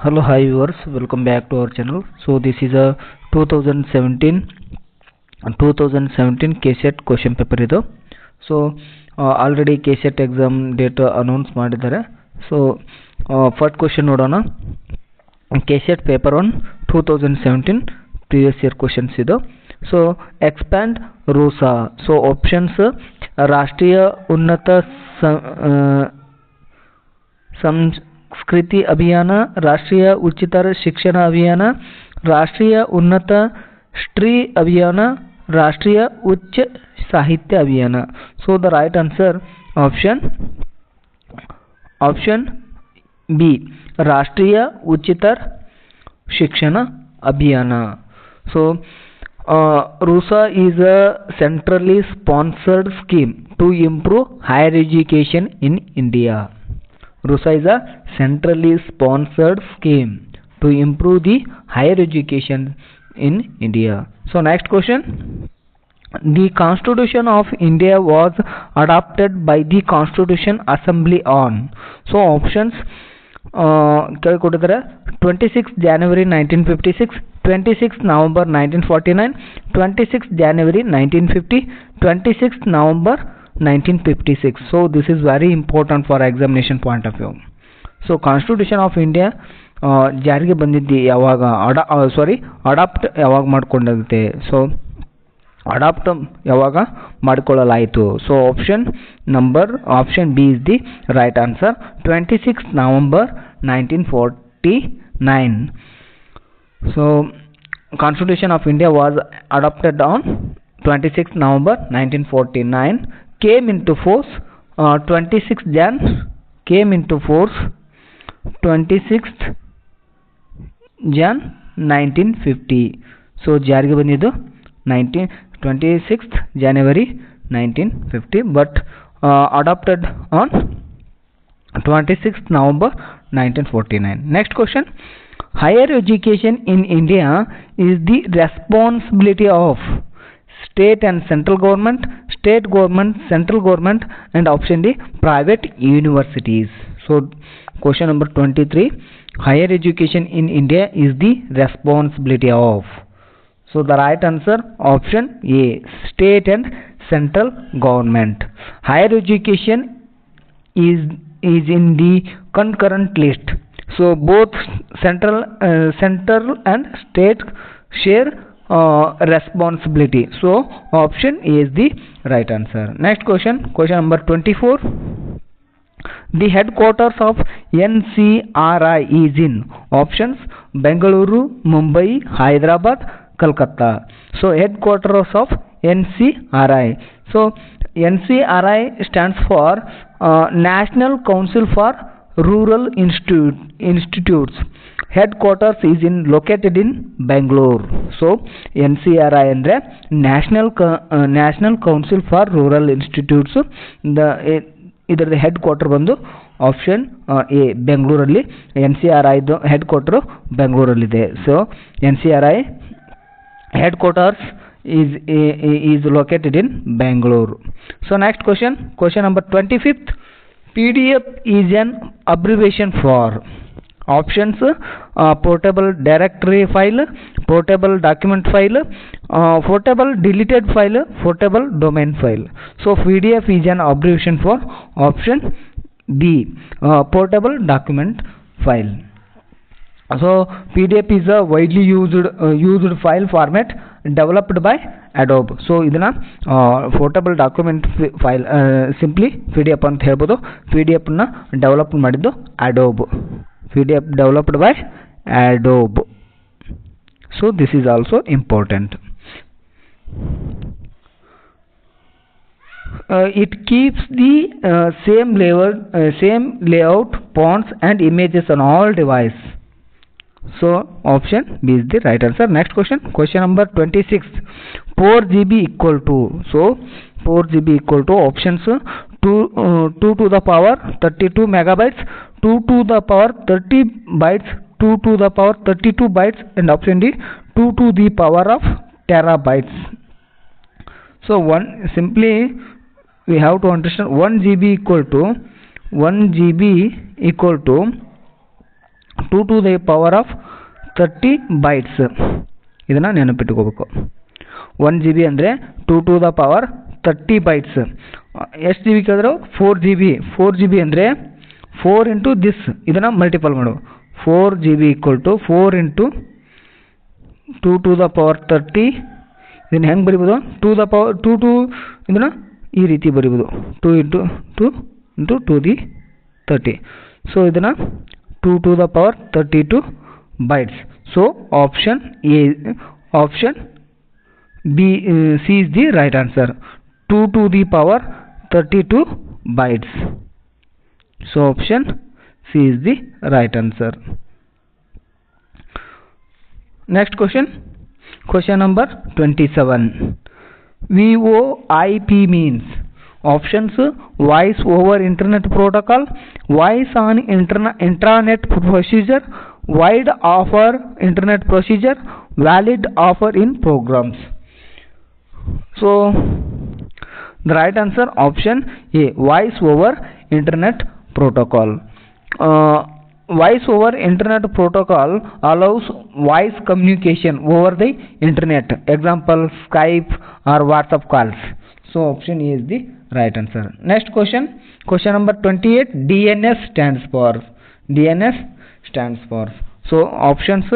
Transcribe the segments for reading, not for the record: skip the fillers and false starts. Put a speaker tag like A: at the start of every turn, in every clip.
A: Hello, hi viewers, welcome back to our channel. So this is a 2017 KSET question paper ಇದು. So already KSET exam date announce ಮಾಡಿದ್ದಾರೆ. So first question ನೋಡೋಣ. KSET paper on 2017 previous year questions ಇದು. So expand RUSA. So options ರಾಷ್ಟ್ರೀಯ ಉನ್ನತ संस्कृति अभियान, राष्ट्रीय उच्चतर शिक्षण अभियान, राष्ट्रीय उन्नत स्त्री अभियान, राष्ट्रीय उच्च साहित्य अभियान. So the right answer option B, राष्ट्रीय उच्चतर शिक्षण अभियान. So RUSA is a centrally sponsored scheme to improve higher education in India. RUSA is a centrally sponsored scheme to improve the higher education in India. So next question. The Constitution of India was adopted by the Constitution Assembly on. So options 26 January 1956, 26 November 1949, 26 January 1950, 26 November 1956. So this is very important for examination point of view. So Constitution of India ಜಾರಿಗೆ ಬಂದಿದ್ದು ಯಾವಾಗ adapt ಯಾವಾಗ ಮಾಡ್ಕೊಂಡಾಗುತ್ತೆ. So adapt ಯಾವಾಗ ಮಾಡಿಕೊಳ್ಳಲಾಯಿತು. So option B is the right answer. 26 November 1949. So Constitution of India was adopted on 26 November 1949. Came into force 26th Jan. Came into force 26th Jan 1950. So ಜಾರಿಗೆ ಬಂದಿದ್ದು 26th January 1950, but adopted on 26th November 1949. Next question. Higher education in India is the responsibility of state and central government, state government, central government, and option D, private universities. So question number 23. Higher education in India is the responsibility of. So the right answer option A, state and central government. Higher education is in the concurrent list. So both central and state share responsibility. So option A is the right answer. Next question number 24. The headquarters of NCRI is in options Bengaluru, Mumbai, Hyderabad, Kolkata. So headquarters of NCRI. So NCRI stands for National Council for Rural Institutes. Headquarters is located in Bangalore. So NCRI andre National Council for Rural Institutes. ಇದರ head quarter ಬಂದು option A ಬೆಂಗಳೂರಲ್ಲಿ. NCRI head quarter ಬೆಂಗಳೂರಲ್ಲಿದೆ. So NCRI head quarters is located in Bangalore. So next question number 25th. PDF is an abbreviation for options portable directory file, portable document file, portable deleted file, portable domain file. So PDF is an abbreviation for option B, portable document file. So PDF is a widely used file format developed by Adobe. So ಇದನ್ನ portable document file simply PDF ಅಂತ ಹೇಳ್ಬೋದು. PDF ನ develop ಮಾಡಿದ್ದು Adobe. PDF developed by Adobe. So this is also important. It keeps the same layout, fonts and images on all devices. So option B is the right answer. Next question number 26. 4GB equal to. So 4GB equal to options 2 to the power 32 megabytes, 2 to the power 30 bytes, 2 to the power 32 bytes, and option D, 2 to the power of terabytes. So simply we have to understand 1 GB equal to 2 2 to the power of 30 bytes. ಇದನ್ನು ನೆನಪಿಟ್ಕೋಬೇಕು. 1 GB ಅಂದರೆ 2 to the power 30 bytes. ಎಷ್ಟು GB ಕೇಳಿದ್ರು 4 GB. 4 GB ಅಂದರೆ 4 into this, ಇದನ್ನು multiple ಮಾಡು. 4 GB equal to 4 into 2 to the power 30. ಇದನ್ನು ಹೆಂಗೆ ಬರಿಬೋದು? 2 the power 2 to ಇದನ್ನು ಈ ರೀತಿ ಬರಿಬೋದು. 2 into 2 into 2 the 30. ಸೊ ಇದನ್ನು 2 to the power 32 bytes. So option B, C is the right answer. 2 to the power 32 bytes. So option C is the right answer. Next question number 27. VoIP means options: voice over internet protocol, voice on intranet procedure, wide offer internet procedure, valid offer in programs. So the right answer option A, voice over internet protocol. Voice over internet protocol allows voice communication over the internet, example Skype or WhatsApp calls. So option A is the right answer. Next question number 28. DNS stands for so options: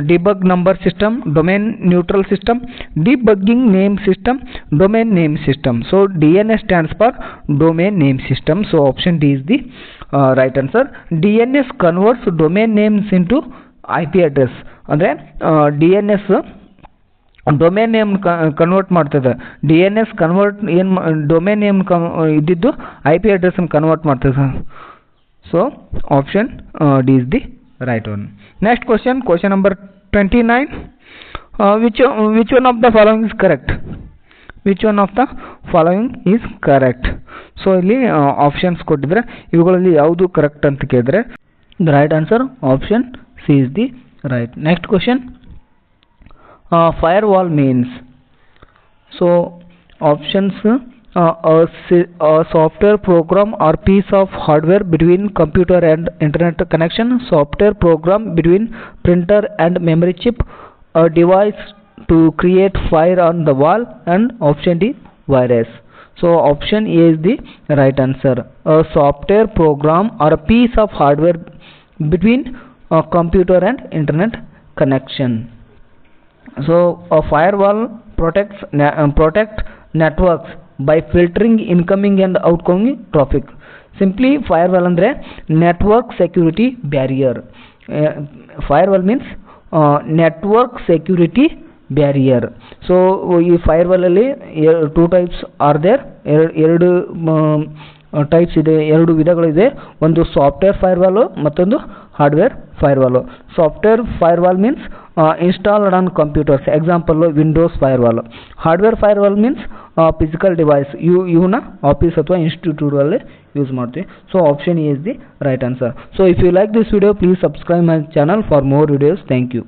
A: debug number system, domain neutral system, debugging name system, domain name system. So DNS stands for domain name system. So option D is the right answer. DNS converts domain names into IP address. ಅಂದರೆ DNS domain name convert ಮಾಡ್ತದೆ. DNS convert ಏನು domain name ಇದ್ದಿದ್ದು IP ಅಡ್ರೆಸ್ಸನ್ನು convert ಮಾಡ್ತದೆ. So option D is the right one. Next question number 29. Which one of the following is correct? So ಇಲ್ಲಿ options ಕೊಟ್ಟಿದ್ರೆ ಇವುಗಳಲ್ಲಿ ಯಾವುದು correct ಅಂತ ಕೇಳಿದ್ರೆ the right answer option C is the right. Next question, firewall means. So options: a software program or piece of hardware between computer and internet connection, software program between printer and memory chip, a device to create fire on the wall, and option D, virus. So option A is the right answer. A software program or a piece of hardware between a computer and internet connection. So a firewall protect networks by filtering incoming and outgoing traffic. Simply firewall andre network security barrier. Firewall means network security barrier. So ಈ firewall ಅಲ್ಲಿ two types are there. ಎರಡು types ಇದೆ, ಎರಡು ವಿಧಗಳಿದೆ. ಒಂದು software firewall, ಮತ್ತೊಂದು hardware firewall. Software firewall means installed on computers, example Windows firewall. Hardware firewall means physical device, ಇವನ್ನ office ಅಥವಾ ಇನ್ಸ್ಟಿಟ್ಯೂಟಲ್ಲಿ ಯೂಸ್ ಮಾಡ್ತೀವಿ. So option A is the right answer. So if you like this video, please subscribe my channel for more videos. Thank you.